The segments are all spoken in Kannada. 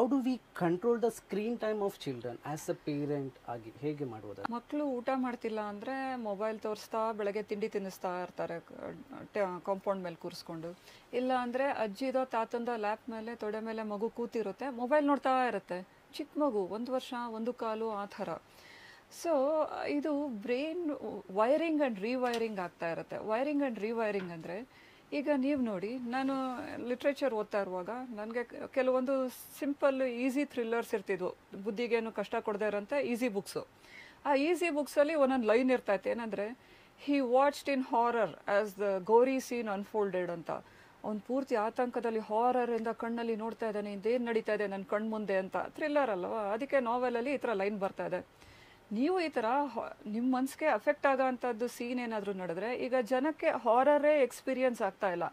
How do we control the screen time of children as a parent ಆಗಿ ಹೇಗೆ ಮಾಡ್ಬೋದು? ಮಕ್ಕಳು ಊಟ ಮಾಡ್ತಿಲ್ಲ ಅಂದರೆ ಮೊಬೈಲ್ ತೋರಿಸ್ತಾ ಬೆಳಗ್ಗೆ ತಿಂಡಿ ತಿನ್ನಿಸ್ತಾ ಇರ್ತಾರೆ ಕಾಂಪೌಂಡ್ ಮೇಲೆ ಕೂರಿಸ್ಕೊಂಡು. ಇಲ್ಲ ಅಂದರೆ ಅಜ್ಜಿದೋ ತಾತಂದೋ ಲ್ಯಾಪ್ ಮೇಲೆ ತೊಡೆ ಮೇಲೆ ಮಗು ಕೂತಿರುತ್ತೆ, ಮೊಬೈಲ್ ನೋಡ್ತಾ ಇರುತ್ತೆ. ಚಿಕ್ಕ ಮಗು 1 ವರ್ಷ 1 ಕಾಲು ಆ ಥರ. ಸೊ ಇದು ಬ್ರೈನ್ ವೈರಿಂಗ್ ಆ್ಯಂಡ್ ರೀವೈರಿಂಗ್ ಆಗ್ತಾ ಇರುತ್ತೆ. ವೈರಿಂಗ್ ಆ್ಯಂಡ್ ರೀವೈರಿಂಗ್ ಅಂದರೆ ಈಗ ನೀವು ನೋಡಿ, ನಾನು ಲಿಟ್ರೇಚರ್ ಓದ್ತಾ ಇರುವಾಗ ನನಗೆ ಕೆಲವೊಂದು ಸಿಂಪಲ್ ಈಸಿ ಥ್ರಿಲ್ಲರ್ಸ್ ಇರ್ತಿದ್ವು, ಬುದ್ಧಿಗೇನು ಕಷ್ಟ ಕೊಡದೇ ಇರೋಂಥ ಈಸಿ ಬುಕ್ಸು. ಆ ಈಸಿ ಬುಕ್ಸಲ್ಲಿ ಒಂದೊಂದು ಲೈನ್ ಇರ್ತಾಯಿತ್ತು, ಏನಂದರೆ he watched in horror as the gory scene unfolded ಅಂತ. ಅವ್ನು ಪೂರ್ತಿ ಆತಂಕದಲ್ಲಿ ಹಾರರಿಂದ ಕಣ್ಣಲ್ಲಿ ನೋಡ್ತಾ ಇದ್ದಾನೆ, ಇದೇನು ನಡೀತಾ ಇದೆ ನನ್ನ ಕಣ್ಣು ಮುಂದೆ ಅಂತ. ಥ್ರಿಲ್ಲರ್ ಅಲ್ವಾ, ಅದಕ್ಕೆ ನಾವೆಲಲ್ಲಿ ಈ ಥರ ಲೈನ್ ಬರ್ತಾ ಇದೆ. ನೀವು ಈ ಥರ ನಿಮ್ಮ ಮನಸ್ಸಿಗೆ ಅಫೆಕ್ಟ್ ಆಗೋ ಅಂಥದ್ದು ಸೀನ್ ಏನಾದರೂ ನಡೆದ್ರೆ, ಈಗ ಜನಕ್ಕೆ ಹಾರರೇ ಎಕ್ಸ್ಪೀರಿಯನ್ಸ್ ಆಗ್ತಾ ಇಲ್ಲ.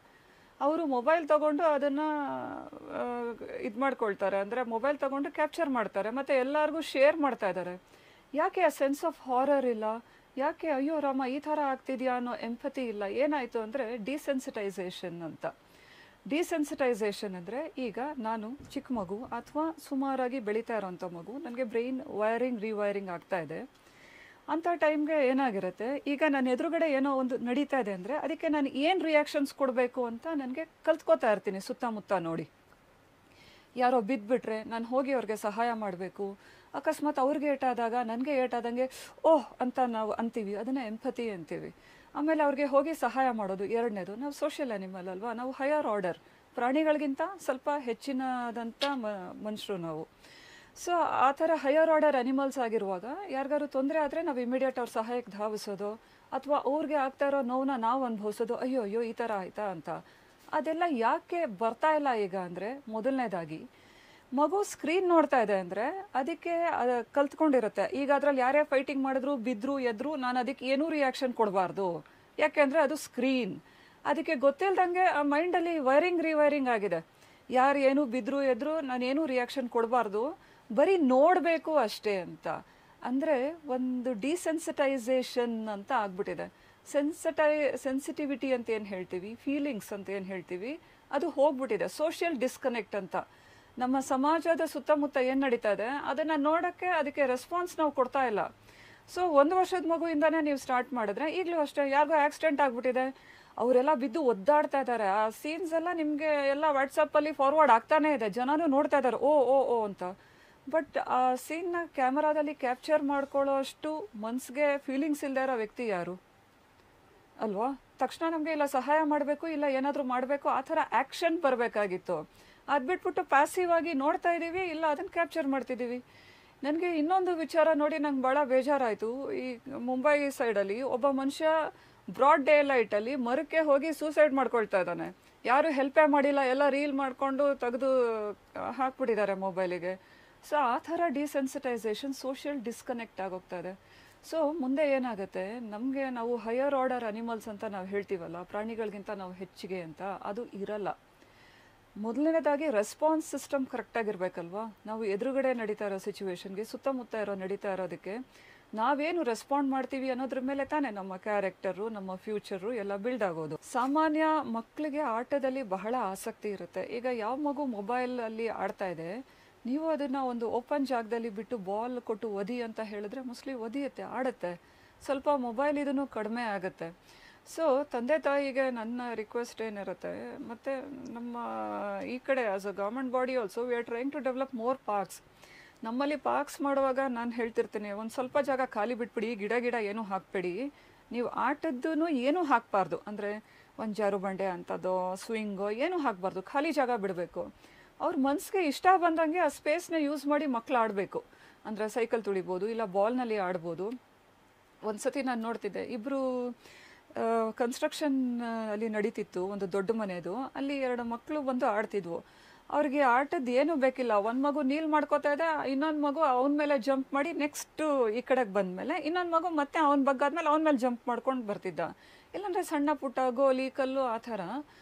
ಅವರು ಮೊಬೈಲ್ ತೊಗೊಂಡು ಅದನ್ನು ಇದು ಮಾಡ್ಕೊಳ್ತಾರೆ, ಅಂದರೆ ಮೊಬೈಲ್ ತೊಗೊಂಡು ಕ್ಯಾಪ್ಚರ್ ಮಾಡ್ತಾರೆ ಮತ್ತು ಎಲ್ಲರಿಗೂ ಶೇರ್ ಮಾಡ್ತಾ ಇದ್ದಾರೆ. ಯಾಕೆ ಆ ಸೆನ್ಸ್ ಆಫ್ ಹಾರರ್ ಇಲ್ಲ? ಯಾಕೆ ಅಯ್ಯೋ ರಾಮ ಈ ಥರ ಆಗ್ತಿದೆಯಾ ಅನ್ನೋ ಎಂಪತಿ ಇಲ್ಲ? ಏನಾಯಿತು ಅಂದರೆ ಡಿಸೆನ್ಸಿಟೈಸೇಷನ್ ಅಂತ. ಡಿಸೆನ್ಸಿಟೈಸೇಷನ್ ಅಂದರೆ, ಈಗ ನಾನು ಚಿಕ್ಕ ಮಗು ಅಥವಾ ಸುಮಾರಾಗಿ ಬೆಳೀತಾ ಇರೋಂಥ ಮಗು, ನನಗೆ ಬ್ರೈನ್ ವೈರಿಂಗ್ ರೀವೈರಿಂಗ್ ಆಗ್ತಾ ಇದೆ. ಅಂಥ ಟೈಮ್ಗೆ ಏನಾಗಿರುತ್ತೆ, ಈಗ ನನ್ನ ಎದುರುಗಡೆ ಏನೋ ಒಂದು ನಡೀತಾ ಇದೆ ಅಂದರೆ ಅದಕ್ಕೆ ನಾನು ಏನು ರಿಯಾಕ್ಷನ್ಸ್ ಕೊಡಬೇಕು ಅಂತ ನನಗೆ ಕಲ್ತ್ಕೋತಾ ಇರ್ತೀನಿ ಸುತ್ತಮುತ್ತ ನೋಡಿ. ಯಾರೋ ಬಿದ್ದುಬಿಟ್ರೆ ನಾನು ಹೋಗಿ ಅವ್ರಿಗೆ ಸಹಾಯ ಮಾಡಬೇಕು. ಅಕಸ್ಮಾತ್ ಅವ್ರಿಗೆ ಏಟಾದಾಗ ನನಗೆ ಏಟಾದಂಗೆ ಓಹ್ ಅಂತ ನಾವು ಅಂತೀವಿ, ಅದನ್ನು ಎಂಪತಿ ಅಂತೀವಿ. ಆಮೇಲೆ ಅವ್ರಿಗೆ ಹೋಗಿ ಸಹಾಯ ಮಾಡೋದು. ಎರಡನೇದು, ನಾವು ಸೋಷಿಯಲ್ ಆ್ಯನಿಮಲ್ ಅಲ್ವಾ, ನಾವು ಹೈಯರ್ ಆರ್ಡರ್, ಪ್ರಾಣಿಗಳಿಗಿಂತ ಸ್ವಲ್ಪ ಹೆಚ್ಚಿನದಂಥ ಮನುಷ್ಯರು ನಾವು. ಸೊ ಆ ಥರ ಹೈಯರ್ ಆರ್ಡರ್ ಅನಿಮಲ್ಸ್ ಆಗಿರುವಾಗ ಯಾರಿಗಾರು ತೊಂದರೆ ಆದರೆ ನಾವು ಇಮಿಡಿಯೇಟ್ ಅವ್ರ ಸಹಾಯಕ್ಕೆ ಧಾವಿಸೋದು, ಅಥವಾ ಅವ್ರಿಗೆ ಆಗ್ತಾ ಇರೋ ನೋವನ್ನ ನಾವು ಅನುಭವಿಸೋದು, ಅಯ್ಯೋ ಅಯ್ಯೋ ಈ ಥರ ಆಯಿತಾ ಅಂತ. ಅದೆಲ್ಲ ಯಾಕೆ ಬರ್ತಾ ಇಲ್ಲ ಈಗ ಅಂದರೆ, ಮೊದಲನೇದಾಗಿ ಮಗು ಸ್ಕ್ರೀನ್ ನೋಡ್ತಾ ಇದೆ ಅಂದರೆ ಅದಕ್ಕೆ ಅದು ಕಲ್ತ್ಕೊಂಡಿರುತ್ತೆ. ಈಗ ಅದರಲ್ಲಿ ಯಾರೇ ಫೈಟಿಂಗ್ ಮಾಡಿದ್ರು ಬಿದ್ದರು ಎದ್ರು ನಾನು ಅದಕ್ಕೆ ಏನೂ ರಿಯಾಕ್ಷನ್ ಕೊಡಬಾರ್ದು, ಯಾಕೆಂದರೆ ಅದು ಸ್ಕ್ರೀನ್. ಅದಕ್ಕೆ ಗೊತ್ತಿಲ್ದಂಗೆ ಆ ಮೈಂಡಲ್ಲಿ ವೈರಿಂಗ್ ರೀವೈರಿಂಗ್ ಆಗಿದೆ. ಯಾರು ಏನೂ ಬಿದ್ದರು ಎದ್ರು ನಾನೇನೂ ರಿಯಾಕ್ಷನ್ ಕೊಡಬಾರ್ದು, ಬರೀ ನೋಡಬೇಕು ಅಷ್ಟೇ ಅಂತ. ಅಂದರೆ ಒಂದು ಡಿಸೆನ್ಸಿಟೈಸೇಷನ್ ಅಂತ ಆಗ್ಬಿಟ್ಟಿದೆ. ಸೆನ್ಸಿಟಿವಿಟಿ ಅಂತ ಏನು ಹೇಳ್ತೀವಿ, ಫೀಲಿಂಗ್ಸ್ ಅಂತ ಏನು ಹೇಳ್ತೀವಿ, ಅದು ಹೋಗ್ಬಿಟ್ಟಿದೆ. ಸೋಷಿಯಲ್ ಡಿಸ್ಕನೆಕ್ಟ್ ಅಂತ. ನಮ್ಮ ಸಮಾಜದ ಸುತ್ತಮುತ್ತ ಏನು ನಡೀತಾ ಇದೆ ಅದನ್ನು ನೋಡೋಕ್ಕೆ ಅದಕ್ಕೆ ರೆಸ್ಪಾನ್ಸ್ ನಾವು ಕೊಡ್ತಾ ಇಲ್ಲ. ಸೊ 1 ವರ್ಷದ ಮಗುವಿಂದನೇ ನೀವು ಸ್ಟಾರ್ಟ್ ಮಾಡಿದ್ರೆ, ಈಗಲೂ ಅಷ್ಟೇ, ಯಾರಿಗೋ ಆಕ್ಸಿಡೆಂಟ್ ಆಗಿಬಿಟ್ಟಿದೆ, ಅವರೆಲ್ಲ ಬಿದ್ದು ಒದ್ದಾಡ್ತಾ ಇದ್ದಾರೆ. ಆ ಸೀನ್ಸ್ ಎಲ್ಲ ನಿಮಗೆ ಎಲ್ಲ ವಾಟ್ಸಪ್ಪಲ್ಲಿ ಫಾರ್ವರ್ಡ್ ಆಗ್ತಾನೇ ಇದೆ, ಜನನೂ ನೋಡ್ತಾ ಇದ್ದಾರೆ ಓ ಓ ಓ ಅಂತ. ಬಟ್ ಆ ಸೀನ್ನ ಕ್ಯಾಮರಾದಲ್ಲಿ ಕ್ಯಾಪ್ಚರ್ ಮಾಡ್ಕೊಳ್ಳೋ ಅಷ್ಟು ಮನ್ಸಿಗೆ ಫೀಲಿಂಗ್ಸ್ ಇಲ್ಲದೆ ಇರೋ ವ್ಯಕ್ತಿ ಯಾರು ಅಲ್ವಾ? ತಕ್ಷಣ ನಮಗೆ ಇಲ್ಲ ಸಹಾಯ ಮಾಡಬೇಕು, ಇಲ್ಲ ಏನಾದರೂ ಮಾಡಬೇಕು, ಆ ಥರ ಆ್ಯಕ್ಷನ್ ಬರಬೇಕಾಗಿತ್ತು. ಅದು ಬಿಟ್ಬಿಟ್ಟು ಪ್ಯಾಸಿವ್ ಆಗಿ ನೋಡ್ತಾ ಇದ್ದೀವಿ, ಇಲ್ಲ ಅದನ್ನು ಕ್ಯಾಪ್ಚರ್ ಮಾಡ್ತಿದ್ದೀವಿ. ನನಗೆ ಇನ್ನೊಂದು ವಿಚಾರ ನೋಡಿ ನಂಗೆ ಭಾಳ ಬೇಜಾರಾಯಿತು. ಈ ಮುಂಬೈ ಸೈಡಲ್ಲಿ ಒಬ್ಬ ಮನುಷ್ಯ ಬ್ರಾಡ್ ಡೇ ಲೈಟಲ್ಲಿ ಮರಕ್ಕೆ ಹೋಗಿ ಸೂಸೈಡ್ ಮಾಡ್ಕೊಳ್ತಾ ಇದ್ದಾನೆ. ಯಾರು ಹೆಲ್ಪೇ ಮಾಡಿಲ್ಲ, ಎಲ್ಲ ರೀಲ್ ಮಾಡಿಕೊಂಡು ತೆಗೆದು ಹಾಕ್ಬಿಟ್ಟಿದ್ದಾರೆ ಮೊಬೈಲಿಗೆ. ಸೊ ಆ ಥರ ಡಿಸೆನ್ಸಿಟೈಸೇಷನ್, ಸೋಷಿಯಲ್ ಡಿಸ್ಕನೆಕ್ಟ್ ಆಗೋಗ್ತಾ ಇದೆ. ಸೊ ಮುಂದೆ ಏನಾಗುತ್ತೆ, ನಮಗೆ ನಾವು ಹೈಯರ್ ಆರ್ಡರ್ ಅನಿಮಲ್ಸ್ ಅಂತ ನಾವು ಹೇಳ್ತೀವಲ್ಲ, ಪ್ರಾಣಿಗಳಿಗಿಂತ ನಾವು ಹೆಚ್ಚಿಗೆ ಅಂತ, ಅದು ಇರಲ್ಲ. ಮೊದಲನೇದಾಗಿ ರೆಸ್ಪಾನ್ಸ್ ಸಿಸ್ಟಮ್ ಕರೆಕ್ಟಾಗಿರ್ಬೇಕಲ್ವಾ? ನಾವು ಎದುರುಗಡೆ ನಡೀತಾ ಇರೋ ಸಿಚುವೇಶನ್ಗೆ, ಸುತ್ತಮುತ್ತ ಇರೋ ನಡೀತಾ ಇರೋದಕ್ಕೆ ನಾವೇನು ರೆಸ್ಪಾಂಡ್ ಮಾಡ್ತೀವಿ ಅನ್ನೋದ್ರ ಮೇಲೆ ತಾನೇ ನಮ್ಮ ಕ್ಯಾರೆಕ್ಟರು, ನಮ್ಮ ಫ್ಯೂಚರು ಎಲ್ಲ ಬಿಲ್ಡ್ ಆಗೋದು. ಸಾಮಾನ್ಯ ಮಕ್ಕಳಿಗೆ ಆಟದಲ್ಲಿ ಬಹಳ ಆಸಕ್ತಿ ಇರುತ್ತೆ. ಈಗ ಯಾವ ಮಗು ಮೊಬೈಲಲ್ಲಿ ಆಡ್ತಾ ಇದೆ, ನೀವು ಅದನ್ನು ಒಂದು ಓಪನ್ ಜಾಗದಲ್ಲಿ ಬಿಟ್ಟು ಬಾಲ್ ಕೊಟ್ಟು ಒದಿ ಅಂತ ಹೇಳಿದ್ರೆ ಮೋಸ್ಟ್ಲಿ ಒದಿಯುತ್ತೆ, ಆಡುತ್ತೆ. ಸ್ವಲ್ಪ ಮೊಬೈಲ್ ಇದನ್ನು ಕಡಿಮೆ ಆಗುತ್ತೆ. ಸೊ ತಂದೆ ತಾಯಿಗೆ ನನ್ನ ರಿಕ್ವೆಸ್ಟ್ ಏನಿರುತ್ತೆ, ಮತ್ತು ನಮ್ಮ ಈ ಕಡೆ as a government body also we are trying to develop more parks. ನಮ್ಮಲ್ಲಿ ಪಾರ್ಕ್ಸ್ ಮಾಡುವಾಗ ನಾನು ಹೇಳ್ತಿರ್ತೀನಿ, ಒಂದು ಸ್ವಲ್ಪ ಜಾಗ ಖಾಲಿ ಬಿಟ್ಬಿಡಿ, ಗಿಡ ಏನೂ ಹಾಕಬೇಡಿ, ನೀವು ಆಟದ್ದು ಏನೂ ಹಾಕಬಾರ್ದು. ಅಂದರೆ ಒಂದು ಜಾರು ಬಂಡೆ ಅಂಥದ್ದೋ ಸ್ವಿಂಗೋ ಏನೂ ಹಾಕಬಾರ್ದು, ಖಾಲಿ ಜಾಗ ಬಿಡಬೇಕು. ಅವ್ರ ಮನಸ್ಸಿಗೆ ಇಷ್ಟ ಬಂದಂಗೆ ಆ ಸ್ಪೇಸ್ನ ಯೂಸ್ ಮಾಡಿ ಮಕ್ಕಳು ಆಡಬೇಕು. ಅಂದರೆ ಸೈಕಲ್ ತುಳಿಬೋದು, ಇಲ್ಲ ಬಾಲ್ನಲ್ಲಿ ಆಡ್ಬೋದು. ಒಂದು ಸತಿ ನಾನು ನೋಡ್ತಿದ್ದೆ, ಇಬ್ಬರು ಕನ್ಸ್ಟ್ರಕ್ಷನ್ ಅಲ್ಲಿ ನಡೀತಿತ್ತು, ಒಂದು ದೊಡ್ಡ ಮನೆಯದು. ಅಲ್ಲಿ 2 ಮಕ್ಕಳು ಬಂದು ಆಡ್ತಿದ್ವು. ಅವ್ರಿಗೆ ಆಟದ್ದು ಏನೂ ಬೇಕಿಲ್ಲ. ಒಂದು ಮಗು ನೀಲ್ ಮಾಡ್ಕೋತಾ ಇದೆ, ಇನ್ನೊಂದು ಮಗು ಅವನ ಮೇಲೆ ಜಂಪ್ ಮಾಡಿ ನೆಕ್ಸ್ಟು ಈ ಕಡೆಗೆ ಬಂದಮೇಲೆ ಇನ್ನೊಂದು ಮಗು ಮತ್ತೆ ಅವನ ಬಗ್ಗಾದ್ಮೇಲೆ ಅವನ ಮೇಲೆ ಜಂಪ್ ಮಾಡ್ಕೊಂಡು ಬರ್ತಿದ್ದ. ಇಲ್ಲಾಂದರೆ ಸಣ್ಣ ಪುಟ್ಟ ಗೋಲಿ ಕಲ್ಲು ಆ ಥರ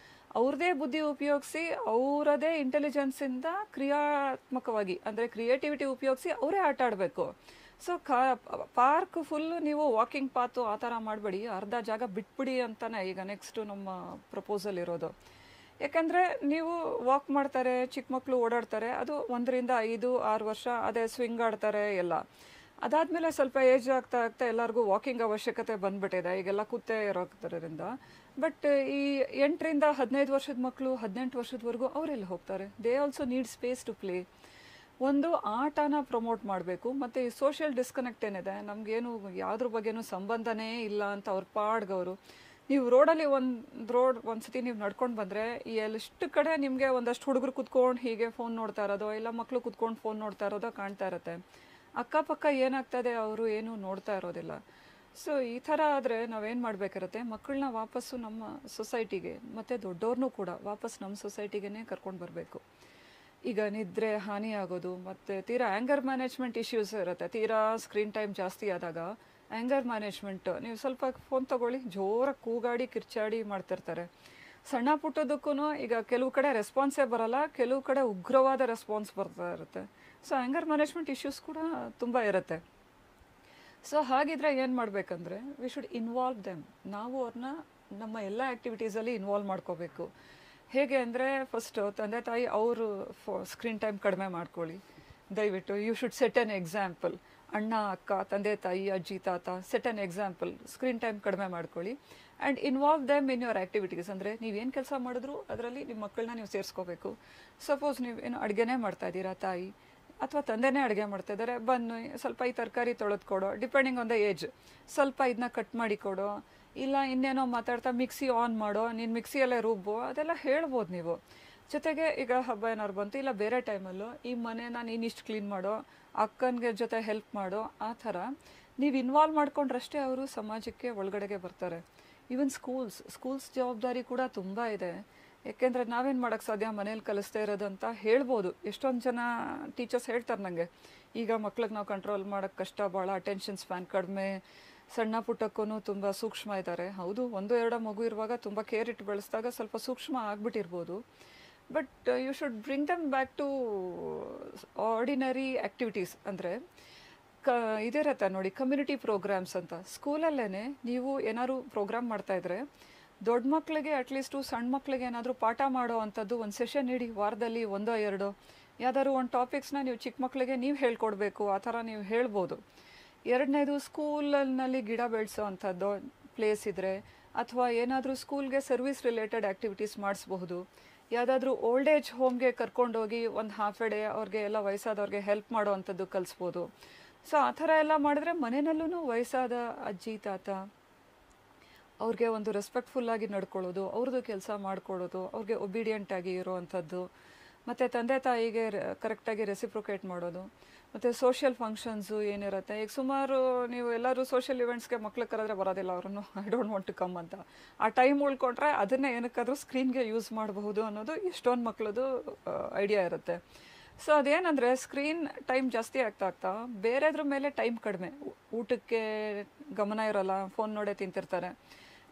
ಅವ್ರದ್ದೇ ಬುದ್ಧಿ ಉಪಯೋಗಿಸಿ, ಅವರದೇ ಇಂಟೆಲಿಜೆನ್ಸಿಂದ ಕ್ರಿಯಾತ್ಮಕವಾಗಿ ಅಂದರೆ ಕ್ರಿಯೇಟಿವಿಟಿ ಉಪಯೋಗಿಸಿ ಅವರೇ ಆಟ ಆಡಬೇಕು. ಸೊ ಪಾರ್ಕ್ ಫುಲ್ಲು ನೀವು ವಾಕಿಂಗ್ ಪಾತು ಆ ಥರ ಮಾಡಬೇಡಿ, ಅರ್ಧ ಜಾಗ ಬಿಟ್ಬಿಡಿ ಅಂತಾನೆ ಈಗ ನೆಕ್ಸ್ಟು ನಮ್ಮ ಪ್ರಪೋಸಲ್ ಇರೋದು. ಯಾಕಂದರೆ ನೀವು ವಾಕ್ ಮಾಡ್ತಾರೆ, ಚಿಕ್ಕ ಮಕ್ಕಳು ಓಡಾಡ್ತಾರೆ, ಅದು 1 ರಿಂದ 5, 6 ವರ್ಷ ಅದೇ ಸ್ವಿಂಗ್ ಆಡ್ತಾರೆ ಎಲ್ಲ. ಅದಾದಮೇಲೆ ಸ್ವಲ್ಪ ಏಜ್ ಆಗ್ತಾ ಆಗ್ತಾ ಎಲ್ಲರಿಗೂ ವಾಕಿಂಗ್ ಅವಶ್ಯಕತೆ ಬಂದ್ಬಿಟ್ಟಿದೆ ಈಗೆಲ್ಲ ಕೂತೇ ಇರೋದ್ರಿಂದ. ಬಟ್ ಈ 8ರಿಂದ 15 ವರ್ಷದ ಮಕ್ಕಳು 18 ವರ್ಷದವರೆಗೂ ಅವರೆಲ್ಲಿ ಹೋಗ್ತಾರೆ? They also need space to play. ಒಂದು ಆಟನ ಪ್ರಮೋಟ್ ಮಾಡಬೇಕು. ಮತ್ತು ಈ ಸೋಷಿಯಲ್ ಡಿಸ್ಕನೆಕ್ಟ್ ಏನಿದೆ, ನಮಗೇನು ಯಾವುದ್ರ ಬಗ್ಗೆನೂ ಸಂಬಂಧನೇ ಇಲ್ಲ ಅಂತ ಅವ್ರ ಪಾಡ್ಗವರು. ನೀವು ರೋಡಲ್ಲಿ ಒಂದ್ಸತಿ ನೀವು ನಡ್ಕೊಂಡು ಬಂದರೆ ಎಷ್ಟು ಕಡೆ ನಿಮಗೆ ಒಂದಷ್ಟು ಹುಡುಗರು ಕುತ್ಕೊಂಡು ಹೀಗೆ ಫೋನ್ ನೋಡ್ತಾ ಇರೋದೋ, ಇಲ್ಲ ಮಕ್ಕಳು ಕುತ್ಕೊಂಡು ಫೋನ್ ನೋಡ್ತಾ ಇರೋದೋ ಕಾಣ್ತಾ ಇರುತ್ತೆ. ಅಕ್ಕಪಕ್ಕ ಏನಾಗ್ತದೆ ಅವರು ಏನೂ ನೋಡ್ತಾ ಇರೋದಿಲ್ಲ. ಸೊ ಈ ಥರ ಆದರೆ ನಾವೇನು ಮಾಡಬೇಕಿರುತ್ತೆ, ಮಕ್ಕಳನ್ನ ವಾಪಸ್ಸು ನಮ್ಮ ಸೊಸೈಟಿಗೆ, ಮತ್ತು ದೊಡ್ಡವ್ರನ್ನೂ ಕೂಡ ವಾಪಸ್ ನಮ್ಮ ಸೊಸೈಟಿಗೆ ಕರ್ಕೊಂಡು ಬರಬೇಕು. ಈಗ ನಿದ್ರೆ ಹಾನಿ ಆಗೋದು, ಮತ್ತು ತೀರಾ ಆ್ಯಂಗರ್ ಮ್ಯಾನೇಜ್ಮೆಂಟ್ ಇಶ್ಯೂಸ್ ಇರುತ್ತೆ. ತೀರಾ ಸ್ಕ್ರೀನ್ ಟೈಮ್ ಜಾಸ್ತಿ ಆದಾಗ ಆ್ಯಂಗರ್ ಮ್ಯಾನೇಜ್ಮೆಂಟ್, ನೀವು ಸ್ವಲ್ಪ ಫೋನ್ ತೊಗೊಳ್ಳಿ, ಜೋರಾಗಿ ಕೂಗಾಡಿ ಕಿರ್ಚಾಡಿ ಮಾಡ್ತಿರ್ತಾರೆ. ಸಣ್ಣ ಪುಟ್ಟದಕ್ಕೂ ಈಗ ಕೆಲವು ಕಡೆ ರೆಸ್ಪಾನ್ಸೇ ಬರೋಲ್ಲ, ಕೆಲವು ಕಡೆ ಉಗ್ರವಾದ ರೆಸ್ಪಾನ್ಸ್ ಬರ್ತಾ ಇರುತ್ತೆ. ಸೊ ಆ್ಯಂಗರ್ ಮ್ಯಾನೇಜ್ಮೆಂಟ್ ಇಶ್ಯೂಸ್ ಕೂಡ ತುಂಬ ಇರುತ್ತೆ. ಸೊ ಹಾಗಿದ್ರೆ ಏನು ಮಾಡಬೇಕಂದ್ರೆ, ವಿ ಶುಡ್ ಇನ್ವಾಲ್ವ್ ದೆಮ್. ನಾವು ಅವ್ರನ್ನ ನಮ್ಮ ಎಲ್ಲ ಆ್ಯಕ್ಟಿವಿಟೀಸಲ್ಲಿ ಇನ್ವಾಲ್ವ್ ಮಾಡ್ಕೋಬೇಕು. ಹೇಗೆ ಅಂದರೆ, ಫಸ್ಟು ತಂದೆ ತಾಯಿ ಅವರು ಸ್ಕ್ರೀನ್ ಟೈಮ್ ಕಡಿಮೆ ಮಾಡ್ಕೊಳ್ಳಿ ದಯವಿಟ್ಟು. You should set an example. ಅಣ್ಣ ಅಕ್ಕ ತಂದೆ ತಾಯಿ ಅಜ್ಜಿ ತಾತ set an example. Screen time ಕಡಿಮೆ ಮಾಡ್ಕೊಳ್ಳಿ and involve them in your activities. ಅಂದರೆ ನೀವೇನು ಕೆಲಸ ಮಾಡಿದ್ರು ಅದರಲ್ಲಿ ನಿಮ್ಮ ಮಕ್ಕಳನ್ನ ನೀವು ಸೇರಿಸ್ಕೋಬೇಕು. ಸಪೋಸ್ ನೀವು ಏನು ಅಡುಗೆನೇ ಮಾಡ್ತಾಯಿದ್ದೀರಾ, ತಾಯಿ ಅಥವಾ ತಂದೆನೇ ಅಡುಗೆ ಮಾಡ್ತಾಯಿದ್ದಾರೆ, ಬನ್ನಿ ಸ್ವಲ್ಪ ಈ ತರಕಾರಿ ತೊಳೆದು ಕೊಡೋ, ಡಿಪೆಂಡಿಂಗ್ ಆನ್ ದ ಏಜ್. ಸ್ವಲ್ಪ ಇದನ್ನ ಕಟ್ ಮಾಡಿ ಕೊಡೋ, ಇಲ್ಲ ಇನ್ನೇನೋ ಮಾತಾಡ್ತಾ ಮಿಕ್ಸಿ ಆನ್ ಮಾಡೋ, ನೀನು ಮಿಕ್ಸಿಯಲ್ಲೇ ರುಬ್ಬೋ, ಅದೆಲ್ಲ ಹೇಳ್ಬೋದು ನೀವು. ಜೊತೆಗೆ ಈಗ ಹಬ್ಬ ಏನಾರು ಬಂತು, ಇಲ್ಲ ಬೇರೆ ಟೈಮಲ್ಲೂ ಈ ಮನೇನ ನೀನು ಇಷ್ಟು ಕ್ಲೀನ್ ಮಾಡೋ, ಅಕ್ಕನಿಗೆ ಜೊತೆ ಹೆಲ್ಪ್ ಮಾಡೋ, ಆ ಥರ ನೀವು ಇನ್ವಾಲ್ವ್ ಮಾಡ್ಕೊಂಡ್ರಷ್ಟೇ ಅವರು ಸಮಾಜಕ್ಕೆ ಒಳಗಡೆಗೆ ಬರ್ತಾರೆ. ಈವನ್ ಸ್ಕೂಲ್ಸ್ ಜವಾಬ್ದಾರಿ ಕೂಡ ತುಂಬ ಇದೆ. ಯಾಕೆಂದರೆ ನಾವೇನು ಮಾಡೋಕ್ಕೆ ಸಾಧ್ಯ, ಮನೇಲಿ ಕಲಿಸ್ತಾ ಇರೋದಂತ ಹೇಳ್ಬೋದು. ಎಷ್ಟೊಂದು ಜನ ಟೀಚರ್ಸ್ ಹೇಳ್ತಾರೆ ನನಗೆ, ಈಗ ಮಕ್ಳಿಗೆ ನಾವು ಕಂಟ್ರೋಲ್ ಮಾಡೋಕ್ಕೆ ಕಷ್ಟ, ಭಾಳ ಅಟೆನ್ಷನ್ ಸ್ಪ್ಯಾನ್ ಕಡಿಮೆ, ಸಣ್ಣ ಪುಟ್ಟಕ್ಕೂ ತುಂಬ ಸೂಕ್ಷ್ಮ ಇದ್ದಾರೆ. ಹೌದು, 1-2 ಮಗು ಇರುವಾಗ ತುಂಬ ಕೇರ್ ಇಟ್ಟು ಬೆಳೆಸಿದಾಗ ಸ್ವಲ್ಪ ಸೂಕ್ಷ್ಮ ಆಗಿಬಿಟ್ಟಿರ್ಬೋದು. But you should bring them back to ordinary activities. ಅಂದರೆ ಇದಿರುತ್ತೆ ನೋಡಿ, ಕಮ್ಯುನಿಟಿ ಪ್ರೋಗ್ರಾಮ್ಸ್ ಅಂತ. ಸ್ಕೂಲಲ್ಲೇ ನೀವು ಏನಾದ್ರು ಪ್ರೋಗ್ರಾಮ್ ಮಾಡ್ತಾಯಿದ್ರೆ, ದೊಡ್ಡ ಮಕ್ಕಳಿಗೆ ಅಟ್ಲೀಸ್ಟು ಸಣ್ಣ ಮಕ್ಕಳಿಗೆ ಏನಾದರೂ ಪಾಠ ಮಾಡೋ ಅಂಥದ್ದು ಒಂದು ಸೆಷನ್ ನೀಡಿ, ವಾರದಲ್ಲಿ 1-2 ಯಾವ್ದಾದ್ರು ಒಂದು ಟಾಪಿಕ್ಸ್ನ ನೀವು ಚಿಕ್ಕ ಮಕ್ಕಳಿಗೆ ನೀವು ಹೇಳ್ಕೊಡ್ಬೇಕು, ಆ ಥರ ನೀವು ಹೇಳ್ಬೋದು. ಎರಡನೇದು, ಸ್ಕೂಲಲ್ಲಿ ಗಿಡ ಬೆಳೆಸೋ ಅಂಥದ್ದು ಪ್ಲೇಸ್ ಇದ್ದರೆ, ಅಥವಾ ಏನಾದರೂ ಸ್ಕೂಲ್ಗೆ ಸರ್ವಿಸ್ ರಿಲೇಟೆಡ್ ಆ್ಯಕ್ಟಿವಿಟೀಸ್ ಮಾಡಿಸ್ಬಹುದು. ಯಾವುದಾದ್ರೂ ಓಲ್ಡ್ ಏಜ್ ಹೋಮ್ಗೆ ಕರ್ಕೊಂಡೋಗಿ ಒಂದು ಹಾಫ್ ಎ ಡೇ ಅವ್ರಿಗೆ ಎಲ್ಲ ವಯಸ್ಸಾದವ್ರಿಗೆ ಹೆಲ್ಪ್ ಮಾಡೋ ಅಂಥದ್ದು ಕಲಿಸ್ಬೋದು. ಸೊ ಆ ಥರ ಎಲ್ಲ ಮಾಡಿದ್ರೆ ಮನೆಯಲ್ಲೂ ವಯಸ್ಸಾದ ಅಜ್ಜಿ ತಾತ ಅವ್ರಿಗೆ ಒಂದು ರೆಸ್ಪೆಕ್ಟ್ಫುಲ್ಲಾಗಿ ನಡ್ಕೊಳ್ಳೋದು, ಅವ್ರದ್ದು ಕೆಲಸ ಮಾಡಿಕೊಡೋದು, ಅವ್ರಿಗೆ ಒಬಿಡಿಯೆಂಟಾಗಿ ಇರೋವಂಥದ್ದು, ಮತ್ತು ತಂದೆ ತಾಯಿಗೆ ಕರೆಕ್ಟಾಗಿ ರೆಸಿಪ್ರೊಕೇಟ್ ಮಾಡೋದು. ಮತ್ತು ಸೋಷಿಯಲ್ ಫಂಕ್ಷನ್ಸು ಏನಿರುತ್ತೆ, ಈಗ ಸುಮಾರು ನೀವು ಎಲ್ಲರೂ ಸೋಷಿಯಲ್ ಇವೆಂಟ್ಸ್ಗೆ ಮಕ್ಳಿಗೆ ಕರೆದ್ರೆ ಬರೋದಿಲ್ಲ, ಅವ್ರನ್ನು I don't want to come ಅಂತ. ಆ ಟೈಮ್ ಉಳ್ಕೊಂಡ್ರೆ ಅದನ್ನೇ ಏನಕ್ಕಾದ್ರೂ ಸ್ಕ್ರೀನ್ಗೆ ಯೂಸ್ ಮಾಡಬಹುದು ಅನ್ನೋದು ಎಷ್ಟೊಂದು ಮಕ್ಕಳದು ಐಡಿಯಾ ಇರುತ್ತೆ. ಸೊ ಅದೇನಂದರೆ, ಸ್ಕ್ರೀನ್ ಟೈಮ್ ಜಾಸ್ತಿ ಆಗ್ತಾ ಬೇರೆದ್ರ ಮೇಲೆ ಟೈಮ್ ಕಡಿಮೆ. ಊಟಕ್ಕೆ ಗಮನ ಇರೋಲ್ಲ, ಫೋನ್ ನೋಡೇ ತಿಂತಿರ್ತಾರೆ.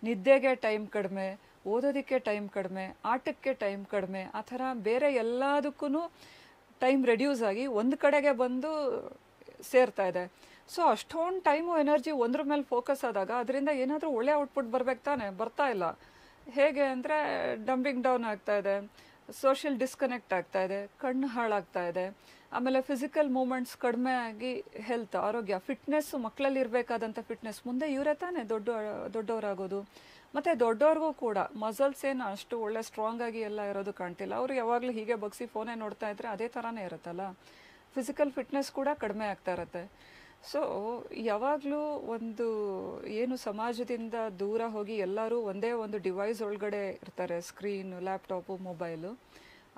ನಿದ್ದೆಗೆ ಟೈಮ್ ಕಡಿಮೆ, ಓದೋದಕ್ಕೆ ಟೈಮ್ ಕಡಿಮೆ, ಆಟಕ್ಕೆ ಟೈಮ್ ಕಡಿಮೆ, ಆ ಥರ ಬೇರೆ ಎಲ್ಲದಕ್ಕೂ ಟೈಮ್ ರೆಡ್ಯೂಸ್ ಆಗಿ ಒಂದು ಕಡೆಗೆ ಬಂದು ಸೇರ್ತಾ ಇದೆ. ಸೊ ಅಷ್ಟೊಂದು ಟೈಮು ಎನರ್ಜಿ ಒಂದ್ರ ಮೇಲೆ ಫೋಕಸ್ ಆದಾಗ ಅದರಿಂದ ಏನಾದರೂ ಒಳ್ಳೆ ಔಟ್ಪುಟ್ ಬರ್ಬೇಕು ತಾನೆ, ಬರ್ತಾ ಇಲ್ಲ. ಹೇಗೆ ಅಂದರೆ ಡಂಪಿಂಗ್ ಡೌನ್ ಆಗ್ತಾ ಇದೆ, ಸೋಷಿಯಲ್ ಡಿಸ್ಕನೆಕ್ಟ್ ಆಗ್ತಾ ಇದೆ, ಕಣ್ಣು ಹಾಳಾಗ್ತಾ ಇದೆ. ಆಮೇಲೆ ಫಿಸಿಕಲ್ ಮೂಮೆಂಟ್ಸ್ ಕಡಿಮೆ ಆಗಿ ಹೆಲ್ತ್, ಆರೋಗ್ಯ, ಫಿಟ್ನೆಸ್ಸು, ಮಕ್ಕಳಲ್ಲಿ ಇರಬೇಕಾದಂಥ ಫಿಟ್ನೆಸ್ ಮುಂದೆ ಇವರೇ ತಾನೇ ದೊಡ್ಡವರಾಗೋದು. ಮತ್ತು ದೊಡ್ಡವ್ರಿಗೂ ಕೂಡ ಮಸಲ್ಸ್ ಏನು ಅಷ್ಟು ಒಳ್ಳೆ ಸ್ಟ್ರಾಂಗ್ ಆಗಿ ಎಲ್ಲ ಇರೋದು ಕಾಣ್ತಿಲ್ಲ. ಅವರು ಯಾವಾಗಲೂ ಹೀಗೆ ಬಗ್ಸಿ ಫೋನೇ ನೋಡ್ತಾ ಇದ್ರೆ ಅದೇ ಥರನೇ ಇರುತ್ತಲ್ಲ. ಫಿಸಿಕಲ್ ಫಿಟ್ನೆಸ್ ಕೂಡ ಕಡಿಮೆ ಆಗ್ತಾ ಇರುತ್ತೆ. ಸೊ ಯಾವಾಗಲೂ ಒಂದು ಏನು ಸಮಾಜದಿಂದ ದೂರ ಹೋಗಿ ಎಲ್ಲರೂ ಒಂದೇ ಒಂದು ಡಿವೈಸ್ ಒಳಗಡೆ ಇರ್ತಾರೆ, ಸ್ಕ್ರೀನು, ಲ್ಯಾಪ್ಟಾಪು, ಮೊಬೈಲು.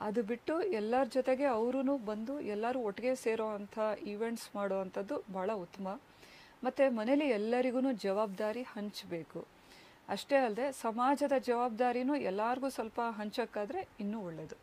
ಅದು ಬಿಟ್ಟು ಎಲ್ಲರ ಜೊತೆಗೆ ಅವರೂ ಬಂದು ಎಲ್ಲರೂ ಒಟ್ಟಿಗೆ ಸೇರೋ ಅಂಥ ಈವೆಂಟ್ಸ್ ಮಾಡೋ ಅಂಥದ್ದು ಭಾಳ ಉತ್ತಮ. ಮತ್ತು ಮನೇಲಿ ಎಲ್ಲರಿಗೂ ಜವಾಬ್ದಾರಿ ಹಂಚಬೇಕು. ಅಷ್ಟೇ ಅಲ್ಲದೆ ಸಮಾಜದ ಜವಾಬ್ದಾರಿನೂ ಎಲ್ಲರಿಗೂ ಸ್ವಲ್ಪ ಹಂಚೋಕ್ಕಾದರೆ ಇನ್ನೂ ಒಳ್ಳೆಯದು.